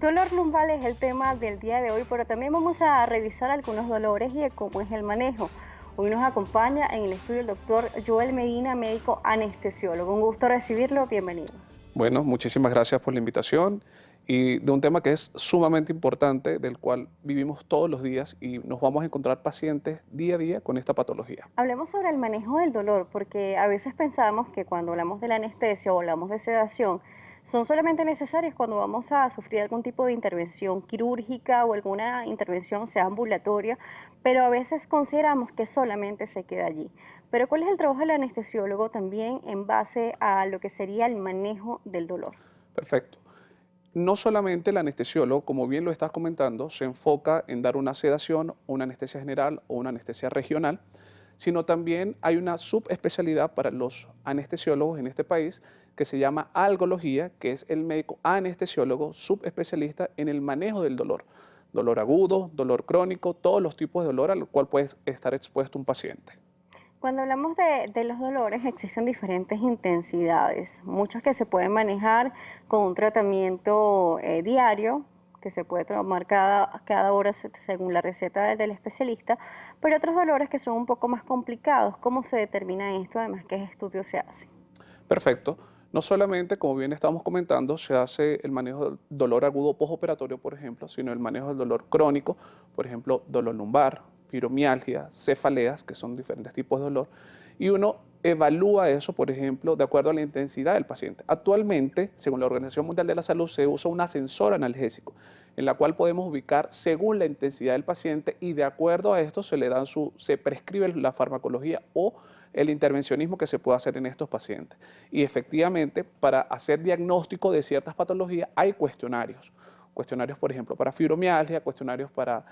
Dolor lumbar es el tema del día de hoy, pero también vamos a revisar algunos dolores y de cómo es el manejo. Hoy nos acompaña en el estudio el doctor Joel Medina, médico anestesiólogo. Un gusto recibirlo, bienvenido. Bueno, muchísimas gracias por la invitación y de un tema que es sumamente importante, del cual vivimos todos los días y nos vamos a encontrar pacientes día a día con esta patología. Hablemos sobre el manejo del dolor, porque a veces pensamos que cuando hablamos de la anestesia o hablamos de sedación, son solamente necesarias cuando vamos a sufrir algún tipo de intervención quirúrgica o alguna intervención, sea ambulatoria, pero a veces consideramos que solamente se queda allí. Pero ¿cuál es el trabajo del anestesiólogo también en base a lo que sería el manejo del dolor? Perfecto. No solamente el anestesiólogo, como bien lo estás comentando, se enfoca en dar una sedación, una anestesia general o una anestesia regional, sino también hay una subespecialidad para los anestesiólogos en este país que se llama algología, que es el médico anestesiólogo subespecialista en el manejo del dolor. Dolor agudo, dolor crónico, todos los tipos de dolor al cual puede estar expuesto un paciente. Cuando hablamos de los dolores, existen diferentes intensidades, muchas que se pueden manejar con un tratamiento diario, que se puede tomar cada hora según la receta del especialista, pero otros dolores que son un poco más complicados. ¿Cómo se determina esto? Además, ¿qué estudios se hacen? Perfecto. No solamente, como bien estamos comentando, se hace el manejo del dolor agudo postoperatorio, por ejemplo, sino el manejo del dolor crónico, por ejemplo, dolor lumbar, fibromialgia, cefaleas, que son diferentes tipos de dolor, y uno evalúa eso, por ejemplo, de acuerdo a la intensidad del paciente. Actualmente, según la Organización Mundial de la Salud, se usa un ascensor analgésico, en la cual podemos ubicar según la intensidad del paciente y de acuerdo a esto se prescribe la farmacología o el intervencionismo que se puede hacer en estos pacientes. Y efectivamente, para hacer diagnóstico de ciertas patologías hay cuestionarios. Cuestionarios, por ejemplo, para fibromialgia, cuestionarios para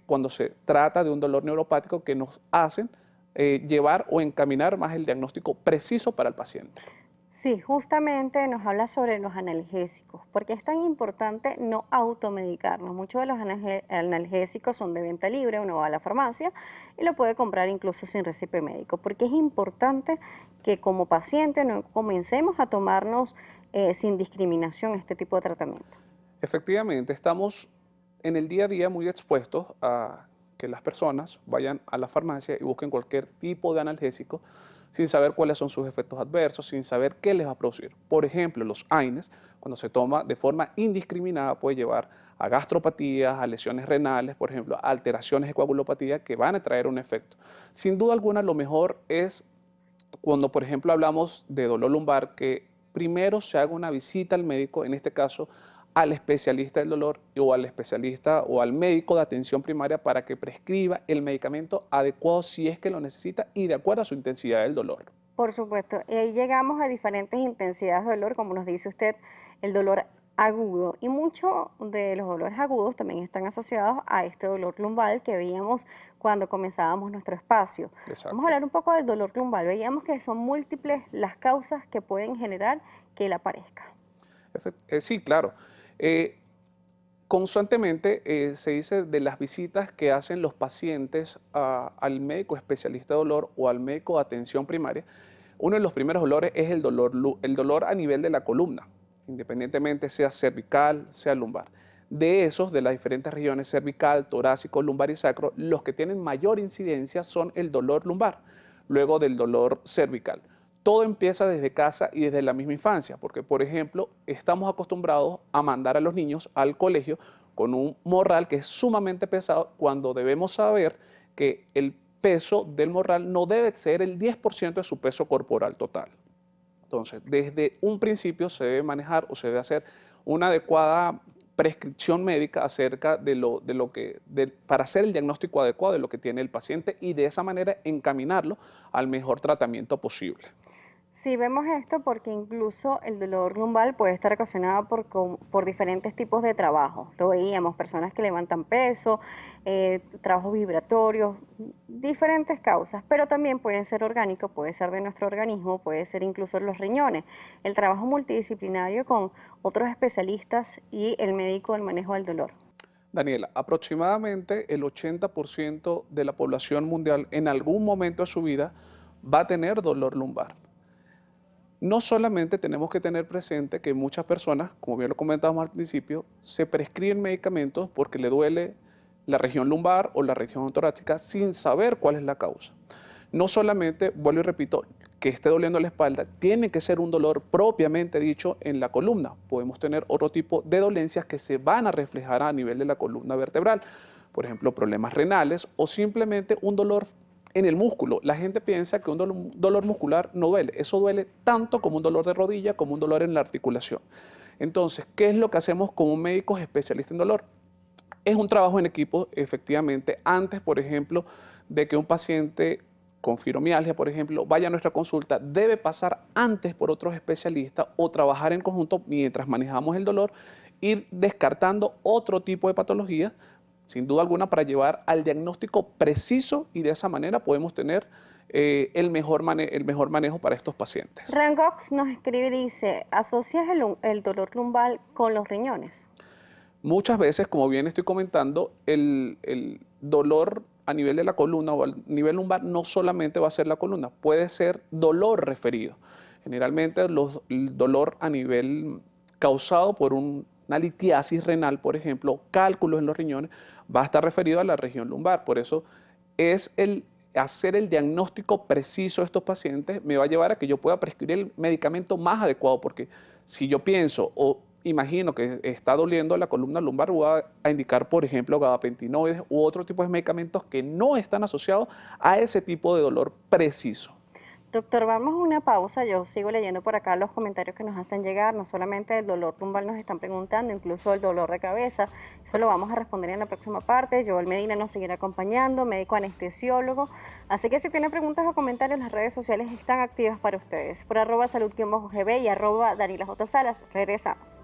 cuando se trata de un dolor neuropático que nos hacen llevar o encaminar más el diagnóstico preciso para el paciente. Sí, justamente nos habla sobre los analgésicos, porque es tan importante no automedicarnos. Muchos de los analgésicos son de venta libre, uno va a la farmacia y lo puede comprar incluso sin recipe médico, porque es importante que como paciente no comencemos a tomarnos sin discriminación este tipo de tratamiento. Efectivamente, estamos en el día a día muy expuestos a que las personas vayan a la farmacia y busquen cualquier tipo de analgésico sin saber cuáles son sus efectos adversos, sin saber qué les va a producir. Por ejemplo, los AINES, cuando se toma de forma indiscriminada, puede llevar a gastropatías, a lesiones renales, por ejemplo, a alteraciones de coagulopatía que van a traer un efecto. Sin duda alguna, lo mejor es cuando, por ejemplo, hablamos de dolor lumbar, que primero se haga una visita al médico, en este caso al especialista del dolor o al especialista o al médico de atención primaria para que prescriba el medicamento adecuado si es que lo necesita y de acuerdo a su intensidad del dolor. Por supuesto, y ahí llegamos a diferentes intensidades de dolor, como nos dice usted, el dolor agudo. Y muchos de los dolores agudos también están asociados a este dolor lumbar que veíamos cuando comenzábamos nuestro espacio. Vamos a Exacto. hablar un poco del dolor lumbar. Veíamos que son múltiples las causas que pueden generar que él aparezca. Sí, claro. Eh, Constantemente se dice de las visitas que hacen los pacientes al médico especialista de dolor o al médico de atención primaria. Uno de los primeros dolores es el dolor a nivel de la columna, independientemente sea cervical, sea lumbar. De esos, de las diferentes regiones cervical, torácico, lumbar y sacro, los que tienen mayor incidencia son el dolor lumbar, luego del dolor cervical. Todo empieza desde casa y desde la misma infancia, porque, por ejemplo, estamos acostumbrados a mandar a los niños al colegio con un morral que es sumamente pesado cuando debemos saber que el peso del morral no debe exceder el 10% de su peso corporal total. Entonces, desde un principio se debe manejar o se debe hacer una adecuada prescripción médica acerca para hacer el diagnóstico adecuado de lo que tiene el paciente y de esa manera encaminarlo al mejor tratamiento posible. Sí, vemos esto porque incluso el dolor lumbar puede estar ocasionado por diferentes tipos de trabajo. Lo veíamos, personas que levantan peso, trabajos vibratorios, diferentes causas, pero también pueden ser orgánicos, puede ser de nuestro organismo, puede ser incluso los riñones. El trabajo multidisciplinario con otros especialistas y el médico del manejo del dolor. Daniela, aproximadamente el 80% de la población mundial en algún momento de su vida va a tener dolor lumbar. No solamente tenemos que tener presente que muchas personas, como bien lo comentábamos al principio, se prescriben medicamentos porque le duele la región lumbar o la región torácica sin saber cuál es la causa. No solamente, vuelvo y repito, que esté doliendo la espalda, tiene que ser un dolor propiamente dicho en la columna. Podemos tener otro tipo de dolencias que se van a reflejar a nivel de la columna vertebral, por ejemplo, problemas renales o simplemente un dolor en el músculo. La gente piensa que un dolor muscular no duele. Eso duele tanto como un dolor de rodilla, como un dolor en la articulación. Entonces, ¿qué es lo que hacemos como médicos especialistas en dolor? Es un trabajo en equipo, efectivamente. Antes, por ejemplo, de que un paciente con fibromialgia, por ejemplo, vaya a nuestra consulta, debe pasar antes por otros especialistas o trabajar en conjunto mientras manejamos el dolor, ir descartando otro tipo de patologías, sin duda alguna, para llevar al diagnóstico preciso y de esa manera podemos tener el mejor manejo para estos pacientes. Rangox nos escribe y dice, ¿asocias el dolor lumbar con los riñones? Muchas veces, como bien estoy comentando, el dolor a nivel de la columna o a nivel lumbar no solamente va a ser la columna, puede ser dolor referido. Generalmente el dolor a nivel causado por una litiasis renal, por ejemplo, cálculos en los riñones, va a estar referido a la región lumbar. Por eso es el hacer el diagnóstico preciso de estos pacientes me va a llevar a que yo pueda prescribir el medicamento más adecuado, porque si yo pienso o imagino que está doliendo la columna lumbar, voy a indicar, por ejemplo, gabapentinoides u otro tipo de medicamentos que no están asociados a ese tipo de dolor preciso. Doctor, vamos a una pausa. Yo sigo leyendo por acá los comentarios que nos hacen llegar. No solamente el dolor lumbar nos están preguntando, incluso el dolor de cabeza. Eso lo vamos a responder en la próxima parte. Joel Medina nos seguirá acompañando, médico anestesiólogo. Así que si tienen preguntas o comentarios, las redes sociales están activas para ustedes. Por @salud_gb y @DanielaJSalas. Regresamos.